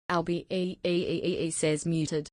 Albie says muted.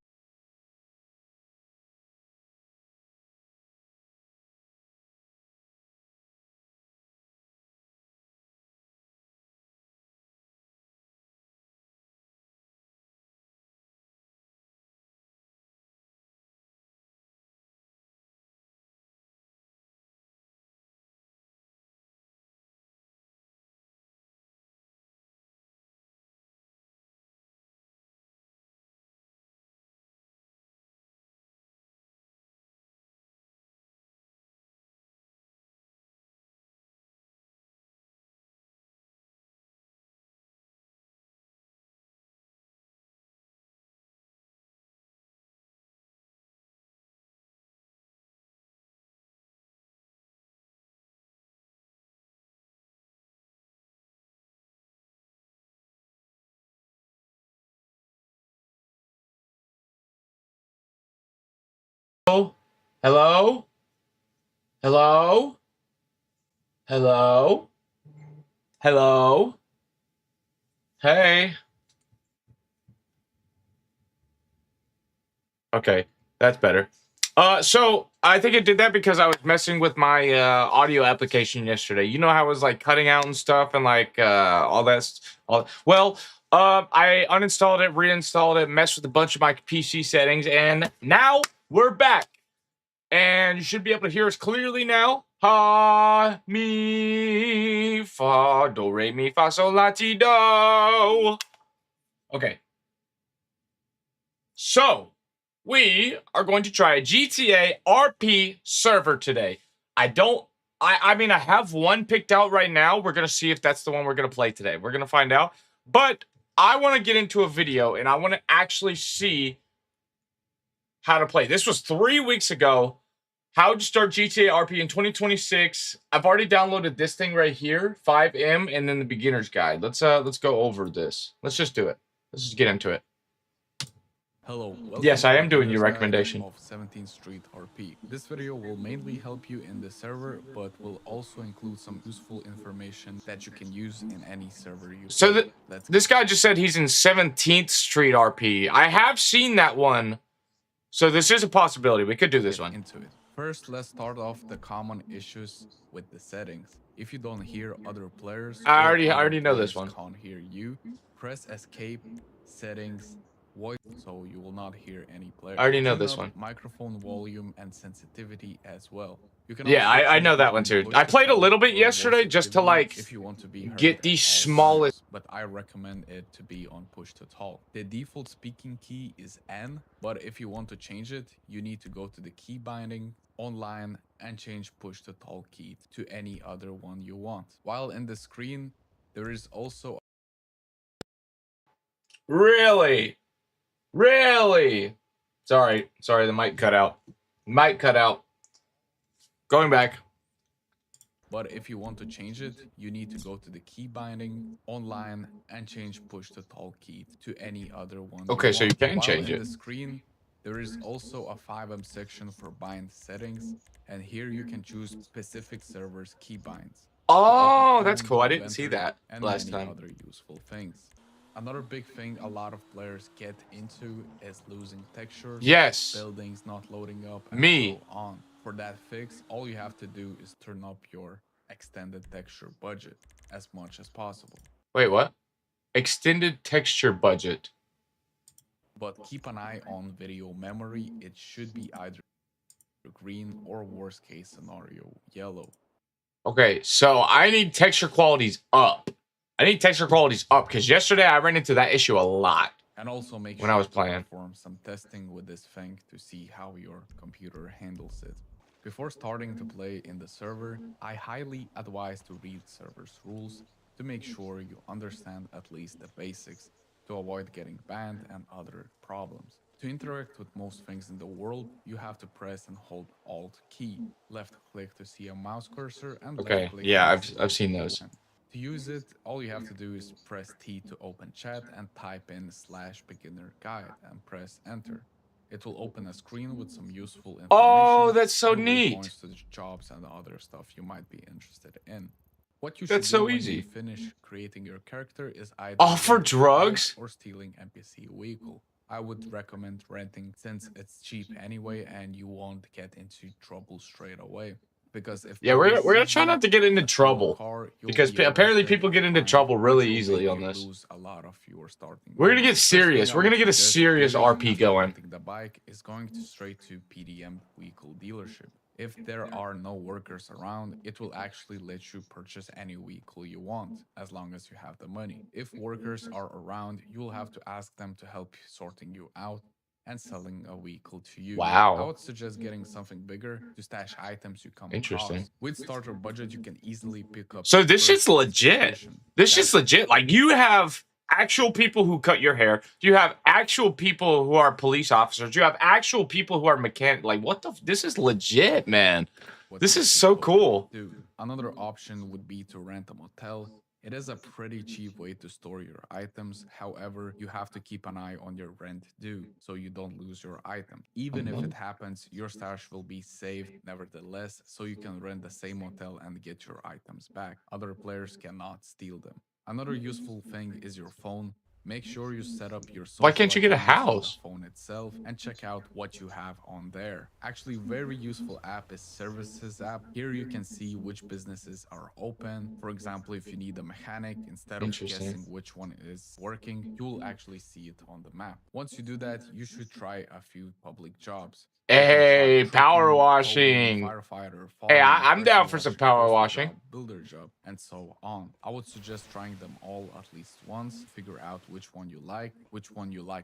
Hello? Hello? Hello? Hello? Hey. Okay, that's better. So I think it did that because I was messing with my audio application yesterday. You know how I was like cutting out and stuff and like all that. I uninstalled it, reinstalled it, messed with a bunch of my PC settings, and now we're back. And you should be able to hear us clearly now. Ha, mi, fa, do, re, mi, fa, sol, la, ti, do. Okay. So, we are going to try a GTA RP server today. I mean, I have one picked out right now. We're going to see if that's the one we're going to play today. We're going to find out. But I want to get into a video and I want to actually see how to play. This was 3 weeks ago. How to start GTA RP in 2026. I've already downloaded this thing right here, 5M, and then the beginner's guide. Let's go over this. Let's just do it. Let's just get into it. Hello, yes, I am doing your recommendation of 17th Street RP. This video will mainly help you in the server, but will also include some useful information that you can use in any server you So this guy just said he's in 17th Street RP. I have seen that one. So this is a possibility. We could do this one. Into it. First, let's start off the common issues with the settings. If you don't hear other players, I already know this one. Can't hear you. Press escape, settings, voice, so you will not hear any players. I already know this one. Microphone volume and sensitivity as well. You can I know that one too. I played a little bit yesterday just to like if you want to be get the smallest, but I recommend it to be on push to talk. The default speaking key is N, but if you want to change it, you need to go to the key binding online and change push to talk key to any other one you want. While in the screen, there is also Really? Sorry, the mic cut out. Going back. But if you want to change it, you need to go to the key binding online and change push to talk key to any other one. Okay, so you can change it. On the screen, there is also a 5M section for bind settings, and here you can choose specific servers key binds. Oh, that's cool. I didn't see that last time. Other useful things. Another big thing a lot of players get into is losing textures. Yes. Buildings not loading up. And so on. For that fix, all you have to do is turn up your extended texture budget as much as possible. Wait, what? Extended texture budget. But keep an eye on video memory. It should be either green or worst case scenario, yellow. Okay, so I need texture qualities up. Because yesterday I ran into that issue a lot. And also make sure when I was playing. Perform some testing with this thing to see how your computer handles it. Before starting to play in the server, I highly advise to read server's rules to make sure you understand at least the basics to avoid getting banned and other problems. To interact with most things in the world, you have to press and hold Alt key, left click to see a mouse cursor, and left click. Yeah, I've seen those. To use it, all you have to do is press T to open chat and type in /beginner guide and press enter. It will open a screen with some useful information. Oh, that's so neat. Points to the jobs and other stuff you might be interested in. What you That's should do so when easy. you finish creating your character is either Offer rent a bike drugs? or stealing NPC vehicle. I would recommend renting since it's cheap anyway and you won't get into trouble straight away. Because if Yeah, police we're gonna sees try you not to get into in a stolen trouble car, you'll because be apparently arrested people get or into fined, trouble really which will easily make on you this. lose a lot of your starting We're gonna money. get First thing serious. I We're would gonna get a suggest serious doing RP after going. renting the bike is going to straight to PDM vehicle dealership. If there are no workers around, it will actually let you purchase any vehicle you want, as long as you have the money. If workers are around, you will have to ask them to help sorting you out and selling a vehicle to you. I Wow. would suggest getting something bigger to stash items you come Interesting. across. With starter budget, you can easily pick up. So your this shit's first legit. position. This shit's legit. Like you have actual people who cut your hair. You have actual people who are police officers. You have actual people who are mechanic. Like what the? This is legit, man. what This you is should so go cool. do. Another option would be to rent a motel. It is a pretty cheap way to store your items. However, you have to keep an eye on your rent due so you don't lose your item. Even if it happens, your stash will be saved nevertheless, so you can rent the same motel and get your items back. Other players cannot steal them. Another useful thing is your phone. Make sure you set up your social Why can't you get a accounts on the house? phone itself and check out what you have on there. Actually, very useful app is Services app. Here you can see which businesses are open. For example, if you need a mechanic, instead of Interesting. guessing which one is working, you will actually see it on the map. Once you do that, you should try a few public jobs. You can try Hey, power trucking, washing. towing, firefighter, Hey, farming, I'm down pressure for some washer, power postal washing. job, builder job, and so on. I would suggest trying them all at least once, figure out which one you like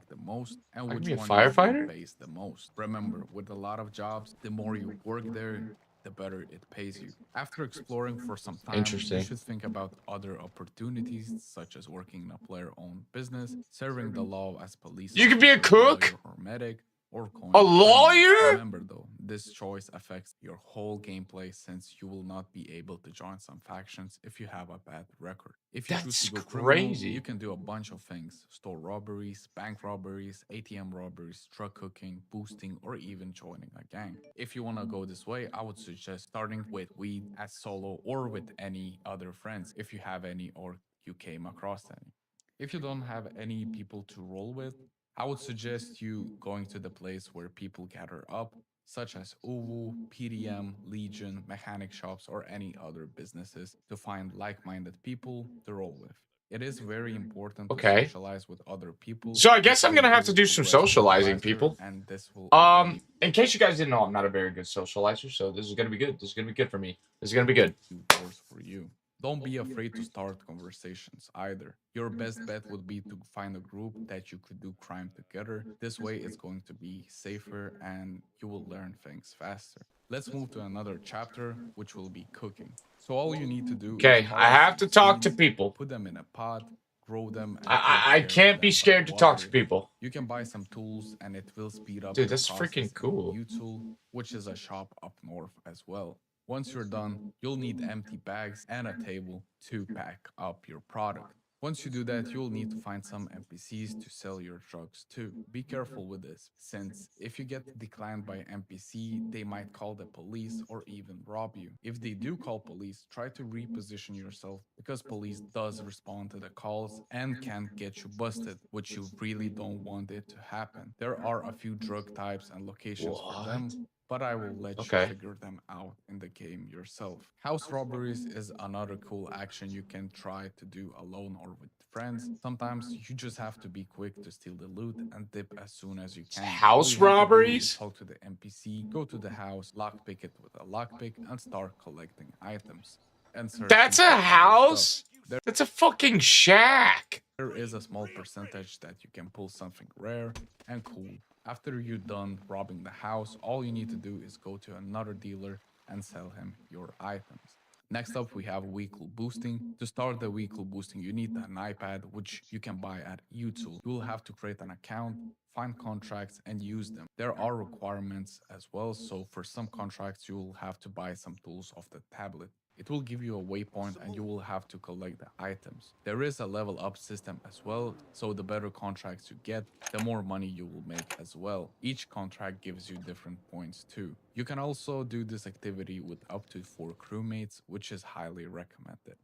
the most, and I can which be a one firefighter? usually pays the most. Remember, with a lot of jobs, the more you work there, the better it pays you. After exploring for some time, Interesting. you should think about other opportunities, such as working in a player-owned business, serving the law as police You could be a officer, cook? lawyer, or medic, or coin A training. lawyer? Remember though, this choice affects your whole gameplay since you will not be able to join some factions if you have a bad record. If you choose That's to go criminal, crazy. you can do a bunch of things: store robberies, bank robberies, ATM robberies, truck cooking, boosting, or even joining a gang. If you want to go this way, I would suggest starting with weed as solo or with any other friends if you have any or you came across any. If you don't have any people to roll with, I would suggest you going to the place where people gather up, such as Uwu, PDM, Legion, mechanic shops, or any other businesses to find like minded people to roll with. It is very important to Okay. socialize with other people. So I This guess I'm way gonna you have to will do some progress much socializing, faster, people. And this will open In case you guys didn't know, I'm not a very good socializer, so this is gonna be good. This is gonna be good for me. This is gonna be good. new doors for you. Don't be afraid to start conversations either. Your best bet would be to find a group that you could do crime together. This way, it's going to be safer and you will learn things faster. Let's move to another chapter, which will be cooking. So, all you need to do Okay, is I have to harvest talk to seeds, people. put them in a pot, grow them, and I take care can't of be them by scared to talk to watering. people. You can buy some tools and it will speed up Dude, the that's process freaking in cool. U-Tool, which is a shop up north as well. Once you're done, you'll need empty bags and a table to pack up your product. Once you do that, you'll need to find some NPCs to sell your drugs to. Be careful with this, since if you get declined by NPC, they might call the police or even rob you. If they do call police, try to reposition yourself because police does respond to the calls and can get you busted, which you really don't want it to happen. There are a few drug types and locations for them, but I will let you Okay. figure them out in the game yourself. House robberies is another cool action you can try to do alone or with friends. Sometimes you just have to be quick to steal the loot and dip as soon as you can. All House you have to do is robberies? talk to the NPC, go to the house, lockpick it with a lockpick, and start collecting items. And That's searching a for other house? stuff. That's a fucking shack. There is a small percentage that you can pull something rare and cool. After you're done robbing the house, all you need to do is go to another dealer and sell him your items. Next up, we have vehicle boosting. To start the vehicle boosting, you need an iPad, which you can buy at U-Tool. You will have to create an account, find contracts, and use them. There are requirements as well, so for some contracts, you will have to buy some tools off the tablet. It will give you a waypoint and you will have to collect the items. There is a level up system as well, so the better contracts you get, the more money you will make as well. Each contract gives you different points too. You can also do this activity with up to 4 crewmates, which is highly recommended.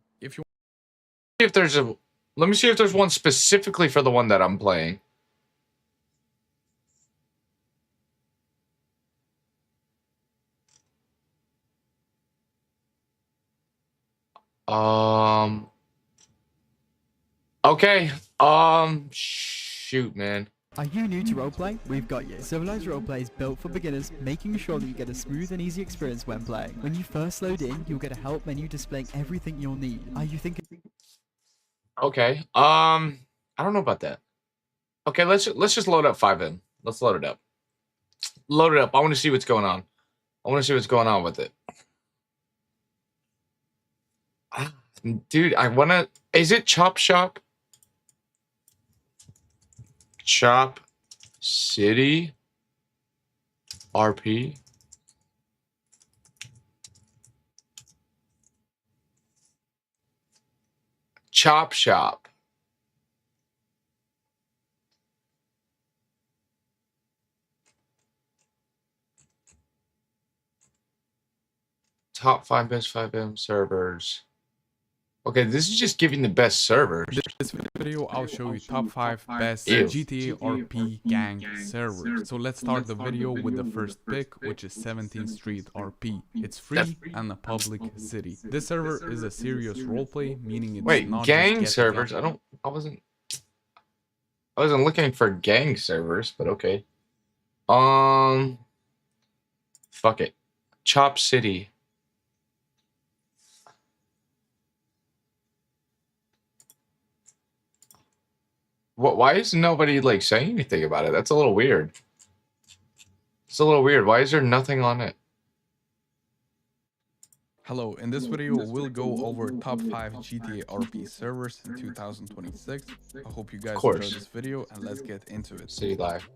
if there's a. Let me see if there's one specifically for the one that I'm playing. Okay. Shoot, man. Are you new to roleplay? We've got you. Civilized Roleplay is built for beginners, making sure that you get a smooth and easy experience when playing. When you first load in, you'll get a help menu displaying everything you'll need. Are you thinking? Okay. I don't know about that. Okay, let's just load up 5M. Let's load it up. Load it up. I want to see what's going on. I want to see what's going on with it. Dude, I want to. Is it Chop Shop? Chop City RP. Chop Shop. Top 5 best 5M servers. Okay, this is just giving the best servers. This video, I'll show you top 5 best Ew. GTA RP gang servers. So let's start the video with the first pick, which is 17th Street RP. It's free and a public city. This server is a serious roleplay, meaning it's Wait, not gang just servers? I wasn't looking for gang servers, but okay. Fuck it. Chop City. What? Why is nobody like saying anything about it? That's a little weird. It's a little weird. Why is there nothing on it? Hello, in this video we'll go over top 5 GTA RP servers in 2026. I hope you guys enjoyed this video and let's get into it. City Live.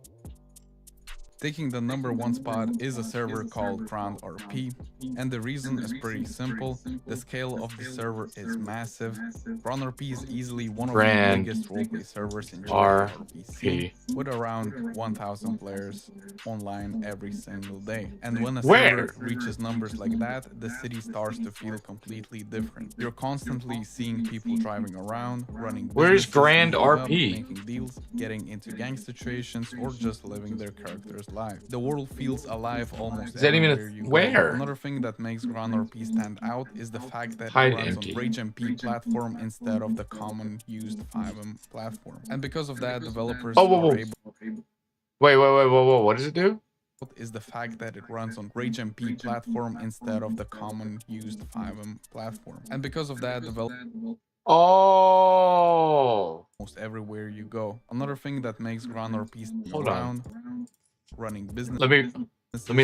Taking the number 1 spot is a server called Grand RP, and the reason is pretty simple. The scale of the server is massive. Grand RP is easily one of the biggest roleplay servers in RP, with around 1,000 players online every single day. And when a server reaches numbers like that, the city starts to feel completely different. You're constantly seeing people driving around, running Where's Grand up, RP? making deals, getting into gang situations, or just living their characters live. The world feels alive almost everywhere you go. Where? Another thing that makes Grand RP stand out is the fact that Hide it runs empty. on Rage MP platform instead of the common used 5M platform. And because of that, developers are able. Wait, what does it do? Is the fact that it runs on Rage MP platform instead of the common used 5M platform. And because of that, developers Oh. almost everywhere you go. Another thing that makes Grand RP stand Hold around, running business. Let me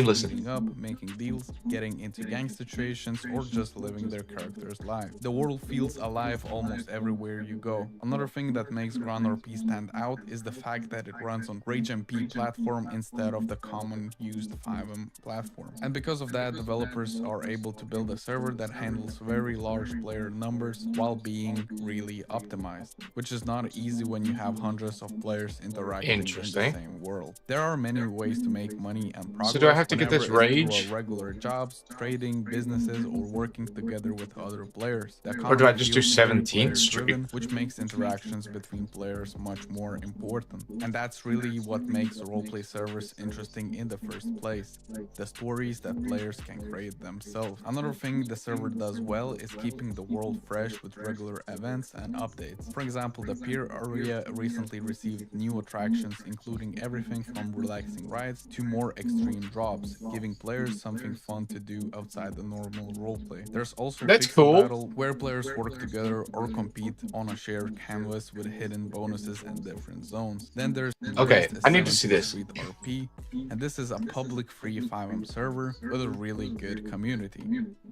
listen. Meeting up, making deals, getting into gang situations, or just living their characters live. The world feels alive almost everywhere you go. Another thing that makes Grand RP stand out is the fact that it runs on Rage MP platform instead of the common used 5M platform. And because of that, developers are able to build a server that handles very large player numbers while being really optimized, which is not easy when you have hundreds of players interacting in the same world. There are many ways to make money and progress. So do I have to get this rage? Regular jobs, trading, businesses, or working together with other players. Or do I just do 17th Street? Which makes interactions between players much more important. And that's really what makes roleplay servers interesting in the first place. The stories that players can create themselves. Another thing the server does well is keeping the world fresh with regular events and updates. For example, the pier area recently received new attractions, including everything from relaxing rides to more extreme drops, giving players something fun to do outside the normal roleplay. There's also Pixel Battle, where players work together or compete on a shared canvas with hidden bonuses and different zones. Then there's I need to see this. RP, and this is a public free 5M server with a really good community.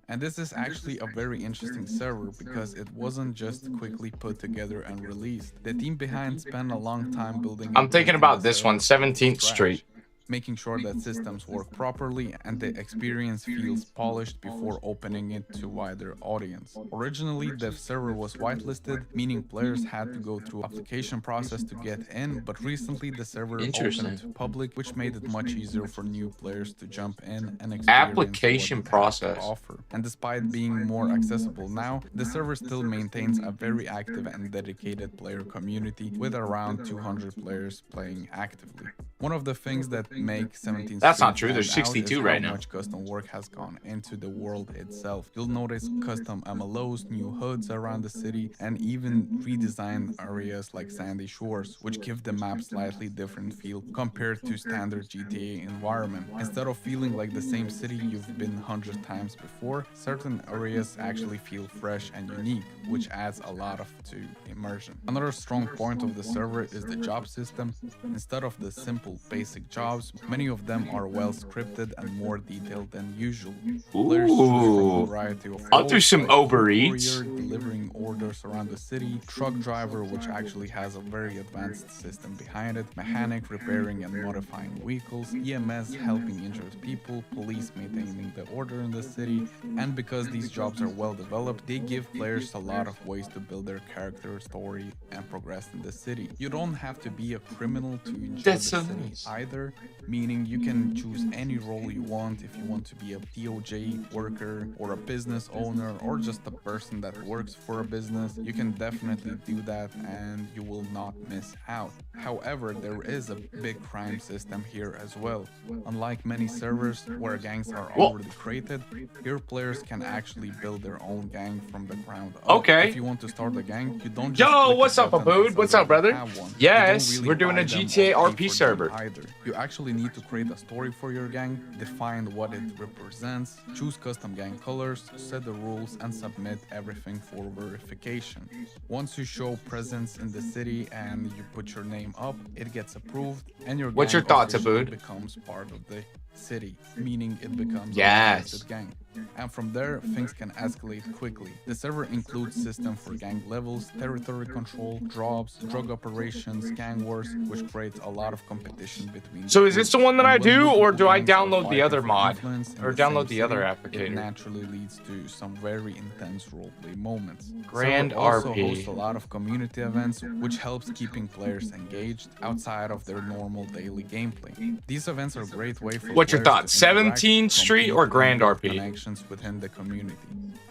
And this is actually a very interesting server because it wasn't just quickly put together and released. The team behind spent a long time building. I'm thinking about this one, 17th Street. making sure that systems work properly and the experience feels polished before opening it to wider audience. Originally, the server was whitelisted, meaning players had to go through application process to get in, but recently the server opened to public, which made it much easier for new players to jump in and experience Application what it has to process. offer. And despite being more accessible now, the server still maintains a very active and dedicated player community with around 200 players playing actively. One of the things that make 17th That's Street not true. There's stand out 62 is right how now. much custom work has gone into the world itself. You'll notice custom MLOs, new hoods around the city, and even redesigned areas like Sandy Shores, which give the map slightly different feel compared to standard GTA environment. Instead of feeling like the same city you've been 100 times before, certain areas actually feel fresh and unique, which adds a lot to immersion. Another strong point of the server is the job system. Instead of the simple basic jobs, many of them are well scripted and more detailed than usual. Players choose from a variety of I'll do roles, some like Uber courier, Eats. delivering orders around the city, truck driver, which actually has a very advanced system behind it, mechanic repairing and modifying vehicles, EMS helping injured people, police maintaining the order in the city, and because these jobs are well developed, they give players a lot of ways to build their character, story, and progress in the city. You don't have to be a criminal to enjoy That's the so city nice. either, meaning you can choose any role you want. If you want to be a DOJ worker or a business owner or just a person that works for a business, you can definitely do that and you will not miss out. However, there is a big crime system here as well. Unlike many servers where gangs are already created, here players can actually build their own gang from the ground up. Okay. If you want to start a gang, you don't just Yo, click a what's up, button that Abood? says What's you up, brother? have one. You Yes, don't really we're doing a buy them GTA or RP pay for them server. either. You actually need to create a story for your gang, define what it represents, choose custom gang colors, set the rules, and submit everything for verification. Once you show presence in the city and you put your name up, it gets approved, and your What's gang your thoughts, officially Abood? becomes part of the city, meaning it becomes a Yes. trusted gang. And from there, things can escalate quickly. The server includes system for gang levels, territory control, drops, drug operations, gang wars, which creates a lot of competition between. So is this the one that I And when do, or multiple do I gangs are download the fighting other for mod? influence in Or the same download the other city, applicator? It naturally leads to some very intense roleplay moments. Grand Server also RP. hosts a lot of community events, which helps keeping players engaged outside of their normal daily gameplay. These events are a great way for What's your players thoughts, to interact, 17th Street or compete, Grand and build RP? connections within the community,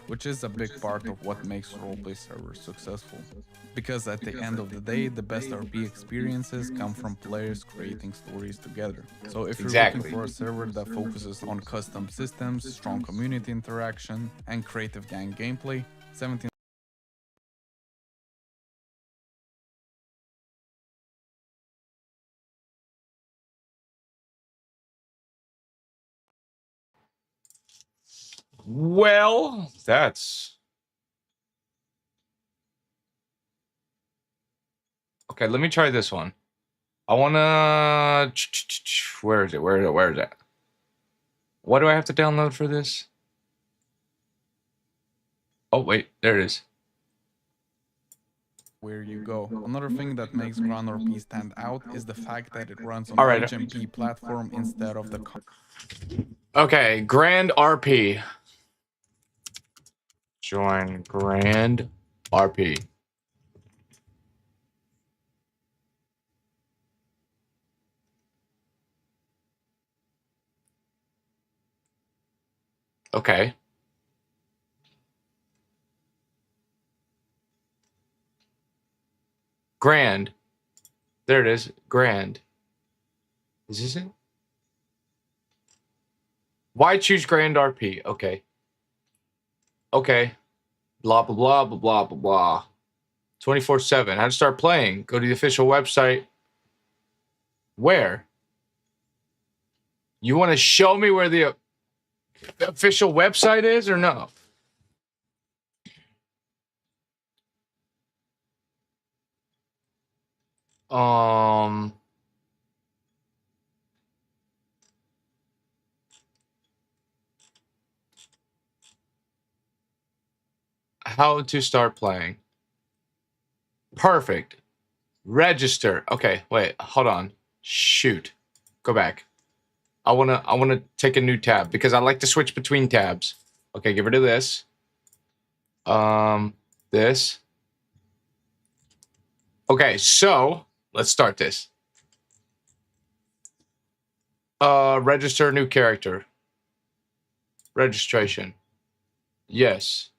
which is a big part of what makes roleplay servers successful. Because at the end of the day, the best RP experiences come from players creating stories together. So if you're Exactly. looking for a server that focuses on custom systems, strong community interaction, and creative gang gameplay, 17 Well, that's okay. Let me try this one. I wanna. Where is it? Where is it? Where is it? What do I have to download for this? Oh wait, there it is. where you go. Another thing that makes Grand RP stand out is the fact that it runs on All right. HMP platform instead of the Okay, Grand RP. Join Grand RP. Okay. Grand. There it is. Grand. Is this it? Why choose Grand RP? Okay. Okay. Blah, blah, blah, blah, blah, blah, blah. 24/7. How to start playing? Go to the official website. Where? You want to show me where the official website is or no? How to start playing. Perfect. Register. Okay, wait, hold on. Shoot. Go back. I wanna take a new tab because I like to switch between tabs. Okay, get rid of this. This. Okay, so let's start this. Register a new character. Registration. Yes.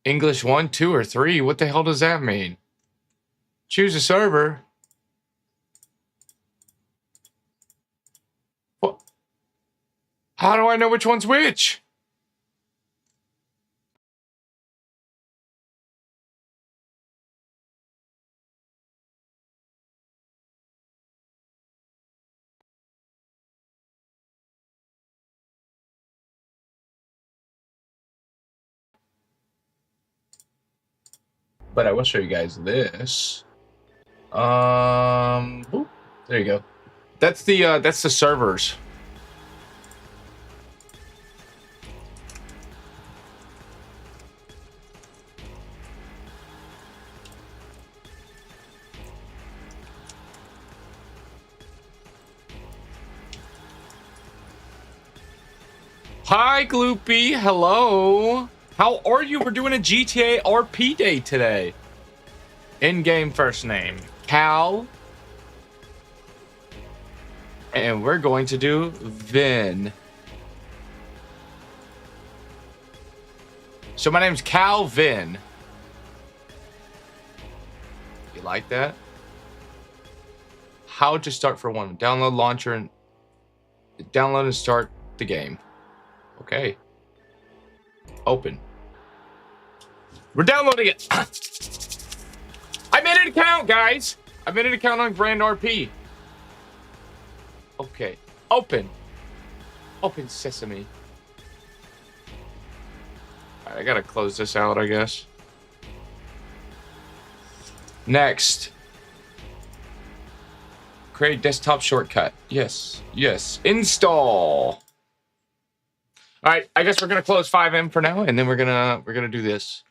English 1, 2, or 3? What the hell does that mean? Choose a server. What? How do I know which one's which? But I will show you guys this. Boop. There you go. That's the servers. Hi, Gloopy. Hello. How are you? We're doing a GTA RP day today. In-game first name, Cal. And we're going to do Vin. So my name's Calvin. You like that? How to start for one. Download launcher and download and start the game. Okay. Open. We're downloading it. I made an account, guys. I made an account on Grand RP. Okay. Open. Open sesame. All right, I gotta close this out, I guess. Next. Create desktop shortcut. Yes. Yes. Install. All right, I guess we're gonna close FiveM for now, and then we're gonna do this.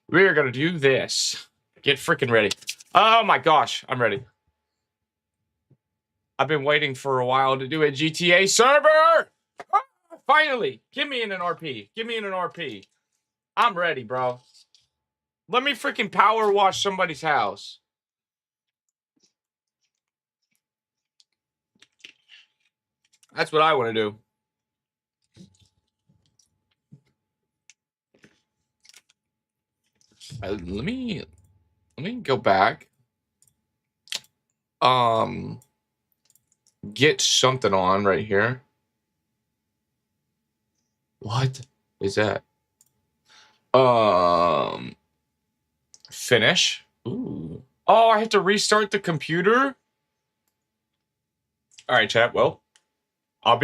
We're gonna do this. Get freaking ready. Oh my gosh, I'm ready. I've been waiting for a while to do a GTA server. Finally, give me in an RP. Give me in an RP. I'm ready, bro. Let me freaking power wash somebody's house. That's what I want to do. Let me go back. Get something on right here. What is that? Finish. Ooh. Oh, I have to restart the computer? All right, chat. Well, I'll be